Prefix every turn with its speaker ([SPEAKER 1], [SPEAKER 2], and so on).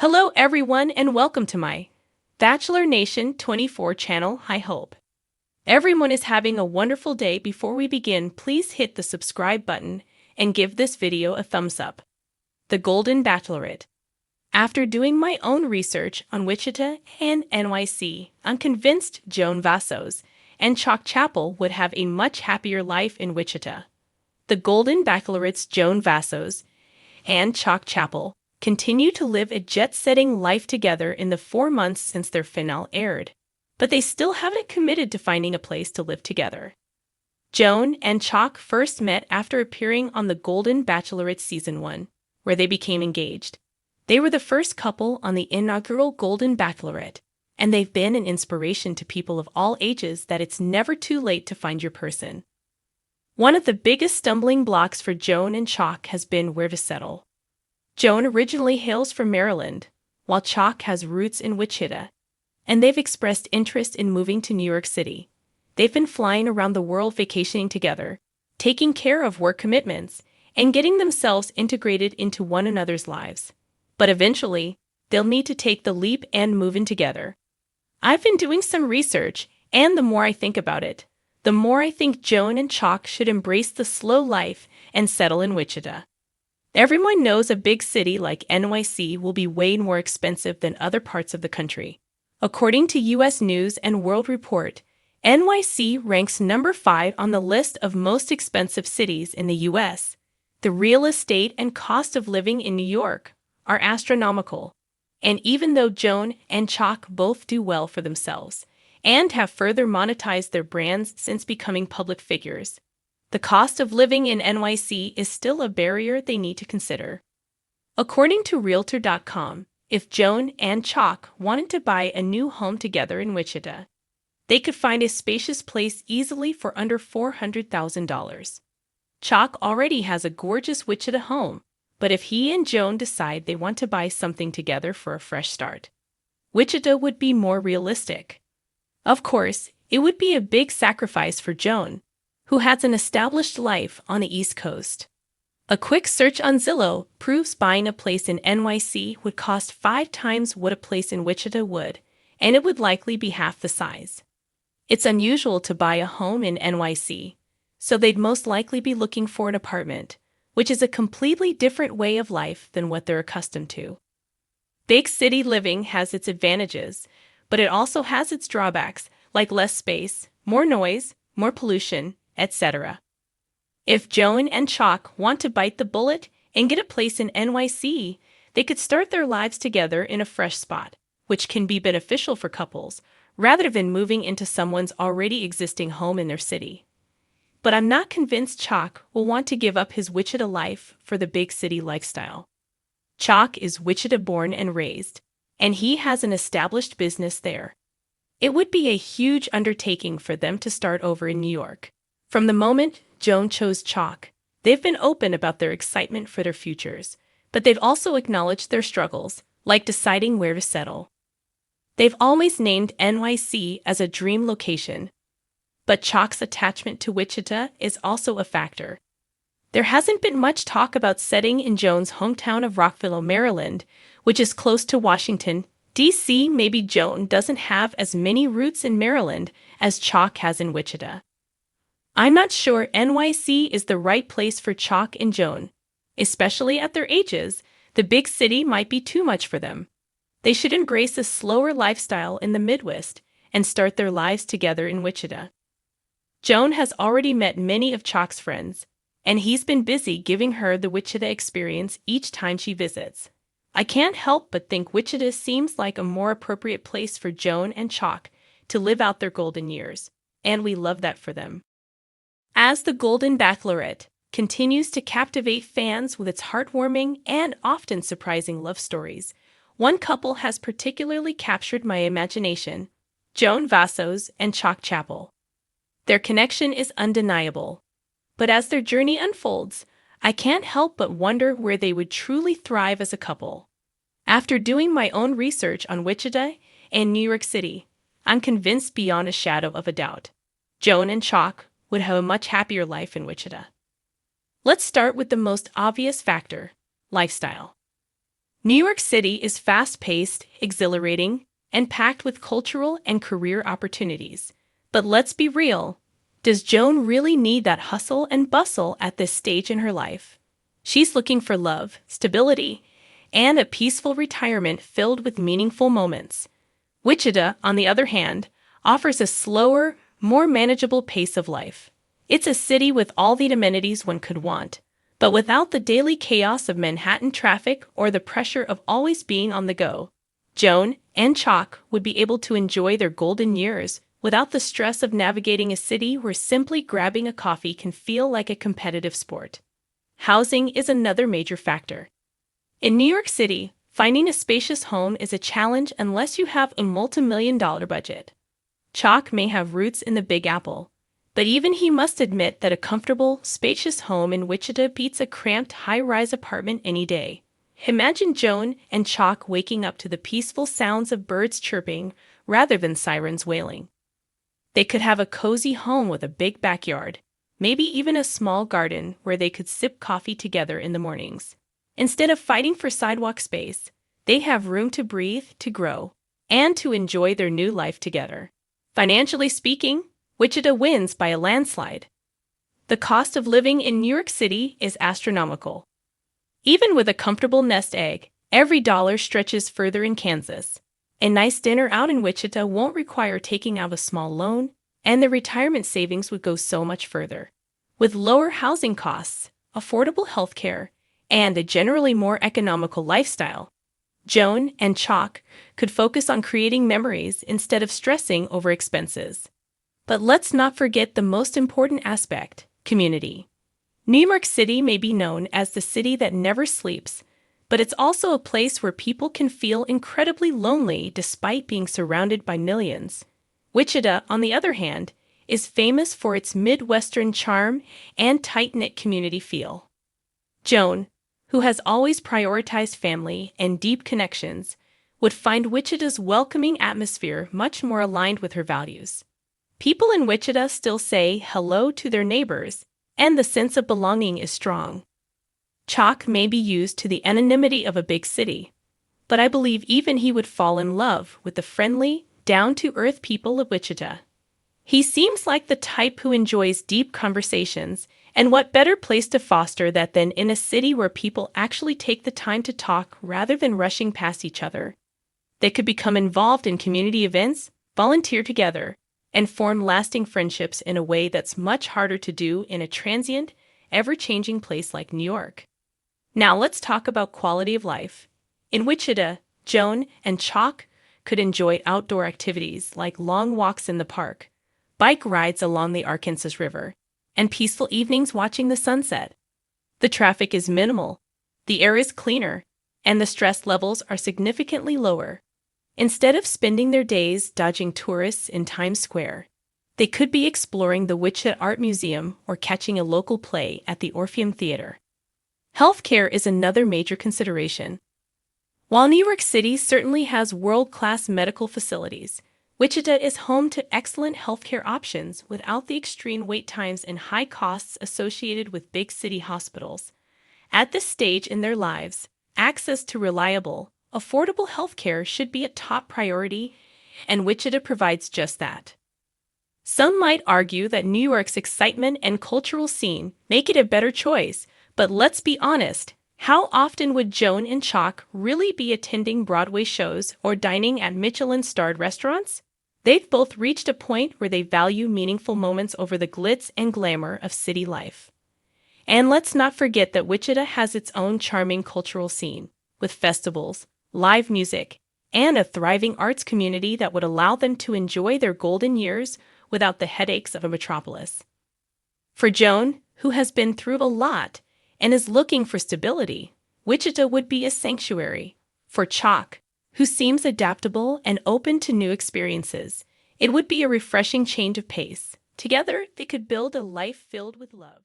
[SPEAKER 1] Hello everyone and welcome to my Bachelor Nation 24 channel. I hope everyone is having a wonderful day. Before we begin, please hit the subscribe button and give this video a thumbs up. The Golden Bachelorette. After doing my own research on Wichita and NYC, I'm convinced Joan Vassos and Chalk Chapel would have a much happier life in Wichita. The Golden Bachelorettes Joan Vassos and Chalk Chapel continue to live a jet-setting life together in the 4 months since their finale aired, but they still haven't committed to finding a place to live together. Joan and Chalk first met after appearing on The Golden Bachelorette Season 1, where they became engaged. They were the first couple on the inaugural Golden Bachelorette, and they've been an inspiration to people of all ages that it's never too late to find your person. One of the biggest stumbling blocks for Joan and Chalk has been where to settle. Joan originally hails from Maryland, while Chalk has roots in Wichita, and they've expressed interest in moving to New York City. They've been flying around the world vacationing together, taking care of work commitments, and getting themselves integrated into one another's lives. But eventually, they'll need to take the leap and move in together. I've been doing some research, and the more I think about it, the more I think Joan and Chalk should embrace the slow life and settle in Wichita. Everyone knows a big city like NYC will be way more expensive than other parts of the country. According to U.S. News and World Report, NYC ranks number 5 on the list of most expensive cities in the U.S. The real estate and cost of living in New York are astronomical, and even though Joan and Chalk both do well for themselves and have further monetized their brands since becoming public figures, the cost of living in NYC is still a barrier they need to consider. According to Realtor.com, if Joan and Chalk wanted to buy a new home together in Wichita, they could find a spacious place easily for under $400,000. Chalk already has a gorgeous Wichita home, but if he and Joan decide they want to buy something together for a fresh start, Wichita would be more realistic. Of course, it would be a big sacrifice for Joan, who has an established life on the East Coast. A quick search on Zillow proves buying a place in NYC would cost 5 times what a place in Wichita would, and it would likely be half the size. It's unusual to buy a home in NYC, so they'd most likely be looking for an apartment, which is a completely different way of life than what they're accustomed to. Big city living has its advantages, but it also has its drawbacks, like less space, more noise, more pollution, etc. If Joan and Chalk want to bite the bullet and get a place in NYC, they could start their lives together in a fresh spot, which can be beneficial for couples, rather than moving into someone's already existing home in their city. But I'm not convinced Chalk will want to give up his Wichita life for the big city lifestyle. Chalk is Wichita born and raised, and he has an established business there. It would be a huge undertaking for them to start over in New York. From the moment Joan chose Chalk, they've been open about their excitement for their futures, but they've also acknowledged their struggles, like deciding where to settle. They've always named NYC as a dream location, but Chalk's attachment to Wichita is also a factor. There hasn't been much talk about settling in Joan's hometown of Rockville, Maryland, which is close to Washington, D.C. Maybe Joan doesn't have as many roots in Maryland as Chalk has in Wichita. I'm not sure NYC is the right place for Chalk and Joan. Especially at their ages, the big city might be too much for them. They should embrace a slower lifestyle in the Midwest and start their lives together in Wichita. Joan has already met many of Chalk's friends, and he's been busy giving her the Wichita experience each time she visits. I can't help but think Wichita seems like a more appropriate place for Joan and Chalk to live out their golden years, and we love that for them. As The Golden Bachelorette continues to captivate fans with its heartwarming and often surprising love stories, one couple has particularly captured my imagination: Joan Vassos and Chalk Chapel. Their connection is undeniable, but as their journey unfolds, I can't help but wonder where they would truly thrive as a couple. After doing my own research on Wichita and New York City, I'm convinced beyond a shadow of a doubt, Joan and Chalk would have a much happier life in Wichita. Let's start with the most obvious factor: lifestyle. New York City is fast-paced, exhilarating, and packed with cultural and career opportunities. But let's be real. Does Joan really need that hustle and bustle at this stage in her life? She's looking for love, stability, and a peaceful retirement filled with meaningful moments. Wichita, on the other hand, offers a slower, more manageable pace of life. It's a city with all the amenities one could want, but without the daily chaos of Manhattan traffic or the pressure of always being on the go. Joan and Chalk would be able to enjoy their golden years without the stress of navigating a city where simply grabbing a coffee can feel like a competitive sport. Housing is another major factor. In New York City, finding a spacious home is a challenge unless you have a multi-million-dollar budget. Chalk may have roots in the Big Apple, but even he must admit that a comfortable, spacious home in Wichita beats a cramped, high-rise apartment any day. Imagine Joan and Chalk waking up to the peaceful sounds of birds chirping rather than sirens wailing. They could have a cozy home with a big backyard, maybe even a small garden where they could sip coffee together in the mornings. Instead of fighting for sidewalk space, they have room to breathe, to grow, and to enjoy their new life together. Financially speaking, Wichita wins by a landslide. The cost of living in New York City is astronomical. Even with a comfortable nest egg, every dollar stretches further in Kansas. A nice dinner out in Wichita won't require taking out a small loan, and the retirement savings would go so much further. With lower housing costs, affordable health care, and a generally more economical lifestyle, Joan and Chalk could focus on creating memories instead of stressing over expenses. But let's not forget the most important aspect: community. New York City may be known as the city that never sleeps, but it's also a place where people can feel incredibly lonely despite being surrounded by millions. Wichita, on the other hand, is famous for its Midwestern charm and tight-knit community feel. Joan, who has always prioritized family and deep connections, would find Wichita's welcoming atmosphere much more aligned with her values. People in Wichita still say hello to their neighbors, and the sense of belonging is strong. Chalk may be used to the anonymity of a big city, but I believe even he would fall in love with the friendly, down-to-earth people of Wichita. He seems like the type who enjoys deep conversations, and what better place to foster that than in a city where people actually take the time to talk rather than rushing past each other. They could become involved in community events, volunteer together, and form lasting friendships in a way that's much harder to do in a transient, ever-changing place like New York. Now let's talk about quality of life. In Wichita, Joan and Chalk could enjoy outdoor activities like long walks in the park, bike rides along the Arkansas River, and peaceful evenings watching the sunset. The traffic is minimal, the air is cleaner, and the stress levels are significantly lower. Instead of spending their days dodging tourists in Times Square, they could be exploring the Wichita Art Museum or catching a local play at the Orpheum Theater. Healthcare is another major consideration. While New York City certainly has world-class medical facilities, Wichita is home to excellent healthcare options without the extreme wait times and high costs associated with big city hospitals. At this stage in their lives, access to reliable, affordable healthcare should be a top priority, and Wichita provides just that. Some might argue that New York's excitement and cultural scene make it a better choice, but let's be honest, how often would Joan and Chalk really be attending Broadway shows or dining at Michelin-starred restaurants? They've both reached a point where they value meaningful moments over the glitz and glamour of city life. And let's not forget that Wichita has its own charming cultural scene, with festivals, live music, and a thriving arts community that would allow them to enjoy their golden years without the headaches of a metropolis. For Joan, who has been through a lot and is looking for stability, Wichita would be a sanctuary. For Chalk, who seems adaptable and open to new experiences, it would be a refreshing change of pace. Together, they could build a life filled with love.